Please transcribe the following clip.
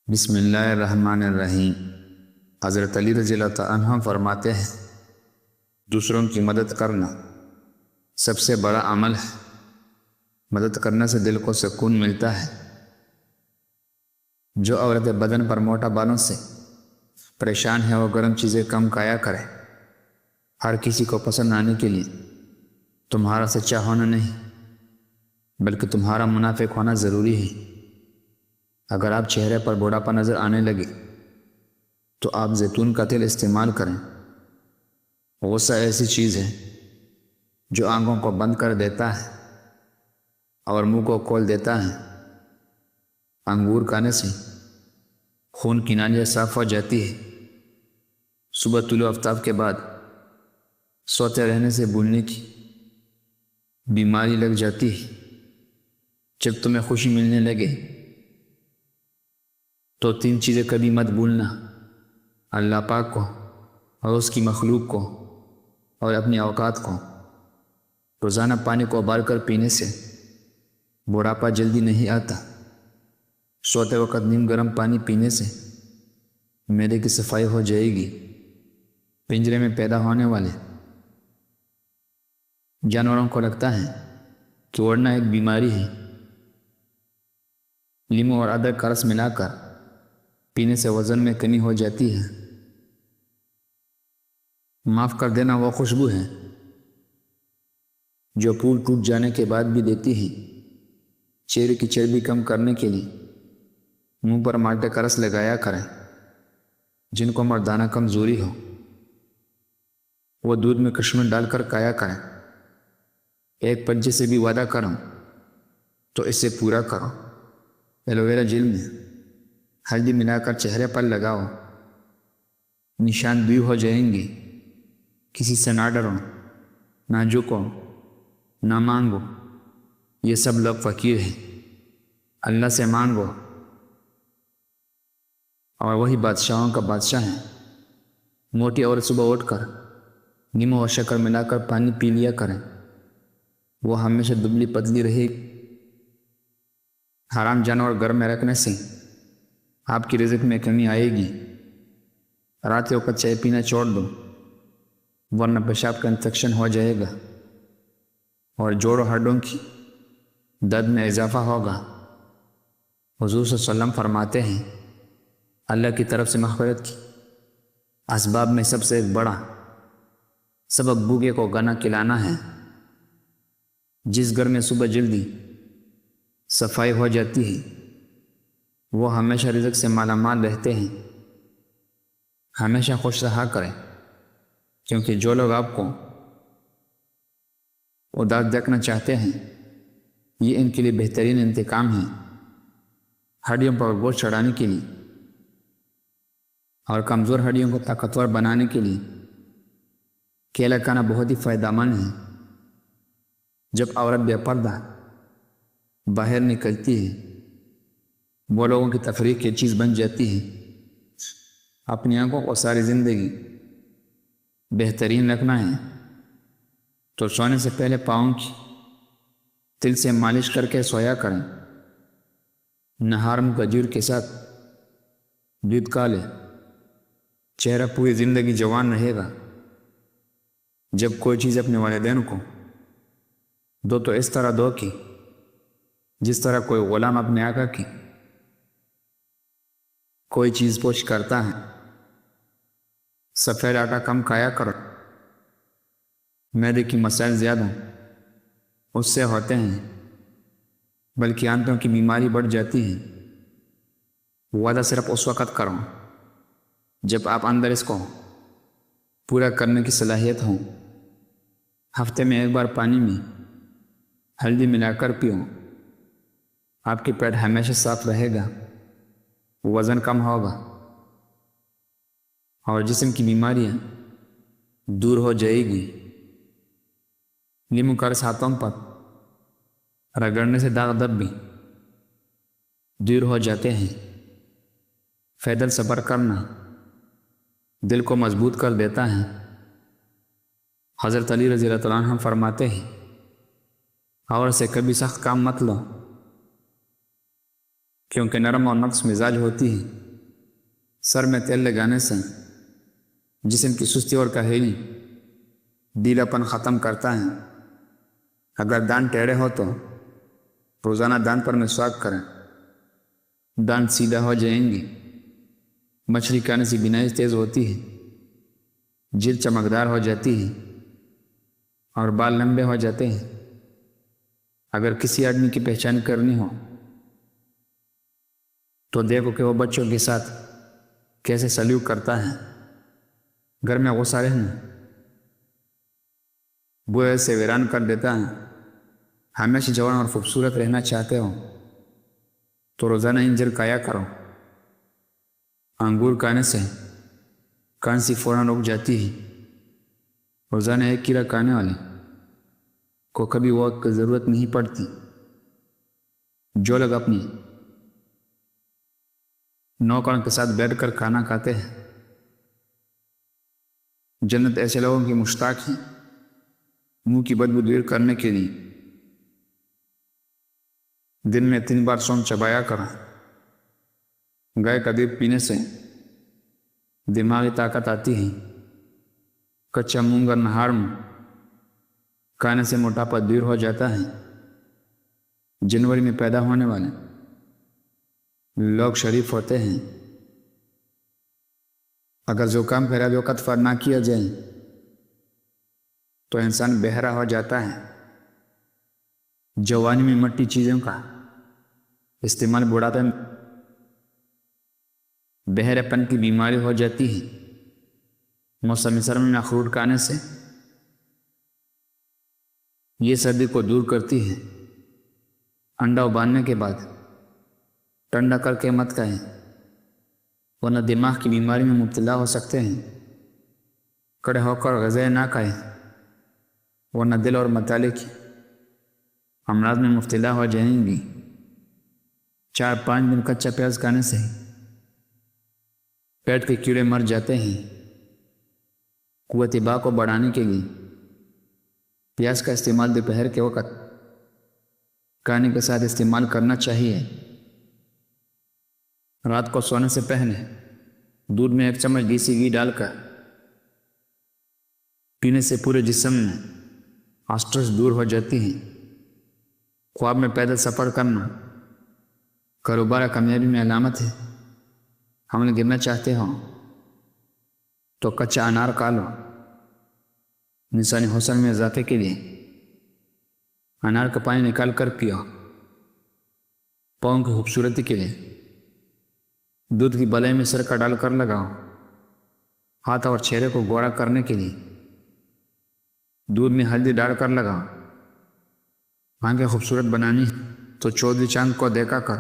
بسم اللہ الرحمن الرحیم۔ حضرت علی رضی اللہ تعالیٰ عنہ فرماتے ہیں دوسروں کی مدد کرنا سب سے بڑا عمل ہے۔ مدد کرنے سے دل کو سکون ملتا ہے۔ جو عورت بدن پر موٹا بالوں سے پریشان ہے وہ گرم چیزیں کم کھایا کرے۔ ہر کسی کو پسند آنے کے لیے تمہارا سچا ہونا نہیں بلکہ تمہارا منافق ہونا ضروری ہے۔ اگر آپ چہرے پر بوڑھاپا نظر آنے لگے تو آپ زیتون کا تیل استعمال کریں۔ غصہ ایسی چیز ہے جو آنکھوں کو بند کر دیتا ہے اور منہ کو کھول دیتا ہے۔ انگور کھانے سے خون کی نالیاں صاف ہو جاتی ہے۔ صبح طلوع آفتاب کے بعد سوتے رہنے سے بھولنے کی بیماری لگ جاتی ہے۔ جب تمہیں خوشی ملنے لگے تو 3 چیزیں کبھی مت بھولنا: اللہ پاک کو اور اس کی مخلوق کو اور اپنی اوقات کو۔ روزانہ پانی کو ابال کر پینے سے بڑھاپا جلدی نہیں آتا۔ سوتے وقت نیم گرم پانی پینے سے معدے کی صفائی ہو جائے گی۔ پنجرے میں پیدا ہونے والے جانوروں کو لگتا ہے کہ اڑنا ایک بیماری ہے۔ لیموں اور ادرک کا رس ملا کر پینے سے وزن میں کمی ہو جاتی ہے۔ معاف کر دینا وہ خوشبو ہے جو پھول ٹوٹ جانے کے بعد بھی دیتی ہے۔ چہرے کی چربی کم کرنے کے لیے منہ پر مالٹے کا رس لگایا کریں۔ جن کو مردانہ کمزوری ہو وہ دودھ میں کشمیر ڈال کر کھایا کریں۔ ایک پنجے سے بھی وعدہ کروں تو اسے پورا کرو۔ ایلوویرا جیل میں ہلدی ملا کر چہرے پر لگاؤ، نشان دور ہو جائیں گے۔ کسی سے نہ ڈرو، نہ جھکو، نہ مانگو۔ یہ سب لوگ فقیر ہیں۔ اللہ سے مانگو اور وہی بادشاہوں کا بادشاہ ہے۔ موٹی عورت صبح اٹھ کر نیمبو اور شکر ملا کر پانی پی لیا کریں۔ وہ ہمیشہ دبلی پتلی رہے گی۔ حرام جانور گھر میں رکھنے سے آپ کی رزق میں کمی آئے گی۔ رات کے وقت چائے پینا چھوڑ دو ورنہ پیشاب کا انفیکشن ہو جائے گا اور جوڑوں ہڈوں کی درد میں اضافہ ہوگا۔ حضور صلی اللہ علیہ وسلم فرماتے ہیں اللہ کی طرف سے مغفرت کی اسباب میں سب سے ایک بڑا سبب بھوکے کو گنا کھلانا ہے۔ جس گھر میں صبح جلدی صفائی ہو جاتی ہے وہ ہمیشہ رزق سے مالا مال رہتے ہیں۔ ہمیشہ خوش رہا کریں کیونکہ جو لوگ آپ کو اداس دیکھنا چاہتے ہیں یہ ان کے لیے بہترین انتقام ہے۔ ہڈیوں پر گوشت چڑھانے کے لیے اور کمزور ہڈیوں کو طاقتور بنانے کے لیے کیلا کھانا بہت ہی فائدہ مند ہے۔ جب عورت بے پردہ باہر نکلتی ہے وہ لوگوں کی تفریح کی چیز بن جاتی ہے۔ اپنی آنکھوں کو ساری زندگی بہترین رکھنا ہے تو سونے سے پہلے پاؤں کی تل سے مالش کر کے سویا کریں۔ نہار میں کھجور کے ساتھ دودھ کھا لیں۔ چہرہ پوری زندگی جوان رہے گا۔ جب کوئی چیز اپنے والدین کو دو تو اس طرح دو کہ جس طرح کوئی غلام اپنے آقا کی کوئی چیز پوچھ کرتا ہے۔ سفید آٹا کم کھایا کرو۔ معدے کی مسائل زیادہ اس سے ہوتے ہیں بلکہ آنتوں کی بیماری بڑھ جاتی ہے۔ وعدہ صرف اس وقت کرو جب آپ اندر اس کو پورا کرنے کی صلاحیت ہو۔ ہفتے میں ایک بار پانی میں ہلدی ملا کر پیو۔ آپ کی پیٹ ہمیشہ صاف رہے گا، وزن کم ہوگا اور جسم کی بیماریاں دور ہو جائے گی۔ لیموں کا رس ہاتھوں پر رگڑنے سے داغ دب بھی دور ہو جاتے ہیں۔ پیدل سفر کرنا دل کو مضبوط کر دیتا ہے۔ حضرت علی رضی اللہ تعالیٰ عنہ فرماتے ہیں عورت سے کبھی سخت کام مت لو کیونکہ نرم اور نفس مزاج ہوتی ہے۔ سر میں تیل لگانے سے جسم کی سستی اور کاہلی ڈھیلاپن ختم کرتا ہے۔ اگر دانت ٹیڑھے ہو تو روزانہ دانت پر مسواک کریں، دانت سیدھا ہو جائیں گے۔ مچھلی کھانے سے بینائی تیز ہوتی ہے، جلد چمکدار ہو جاتی ہے اور بال لمبے ہو جاتے ہیں۔ اگر کسی آدمی کی پہچان کرنی ہو تو دیکھو کہ وہ بچوں کے ساتھ کیسے سلوک کرتا ہے۔ گھر میں غصہ رہنا بوئے سے ویران کر دیتا ہے۔ ہمیشہ جوان اور خوبصورت رہنا چاہتے ہو تو روزانہ انجیر کھایا کرو۔ انگور کھانے سے کھانسی فوراً رک جاتی ہے۔ روزانہ ایک کیلا کھانے والے کو کبھی وقت کی ضرورت نہیں پڑتی۔ جو لوگ اپنی نوکروں کے ساتھ بیٹھ کر کھانا کھاتے ہیں، جنت ایسے لوگوں کی مشتاق ہیں۔ منہ کی بدبو دور کرنے کے لیے دن میں 3 بار سونف چبایا کریں۔ گائے کا دودھ پینے سے دماغی طاقت آتی ہے۔ کچا مونگ اور نہار کھانے سے موٹاپا دور ہو جاتا ہے۔ جنوری میں پیدا ہونے والے لوگ شریف ہوتے ہیں۔ اگر زکام خرابی وقت پر نہ کیا جائے تو انسان بہرا ہو جاتا ہے۔ جوانی میں مٹی چیزوں کا استعمال بڑھاپے میں بہرے پن کی بیماری ہو جاتی ہے۔ موسم سرما میں اخروٹ کھانے سے یہ سردی کو دور کرتی ہے۔ انڈا ابالنے کے بعد ٹھنڈا کر کے مت کھائیں، ورنہ دماغ کی بیماری میں مبتلا ہو سکتے ہیں۔ کھڑے ہو کر غذائیں نہ کھائیں، ورنہ دل اور مطالعے کی امراض میں مبتلا ہو جائیں گی۔ 4-5 دن کچا پیاز کھانے سے پیٹ کے کیڑے مر جاتے ہیں۔ قوت باہ کو بڑھانے کے لیے پیاز کا استعمال دوپہر کے وقت کھانے کے ساتھ استعمال کرنا چاہیے۔ رات کو سونے سے پہلے دودھ میں 1 چمچ دیسی گھی ڈال کر پینے سے پورے جسم میں اسٹریس دور ہو جاتی ہے۔ خواب میں پیدل سفر کرنا کاروبار کامیابی میں علامت ہے۔ حمل گرنا چاہتے ہو تو کچا انار کھا لو۔ انسانی حسن میں اضافے کے لیے انار کا پانی نکال کر پیو۔ پاؤں کی خوبصورتی کے لیے دودھ کی بلائی میں سرکہ ڈال کر لگاؤ۔ ہاتھ اور چہرے کو گوڑا کرنے کے لیے دودھ میں ہلدی ڈال کر لگاؤ۔ آنکھیں خوبصورت بنانی تو چودھری چاند کو دیکھا کر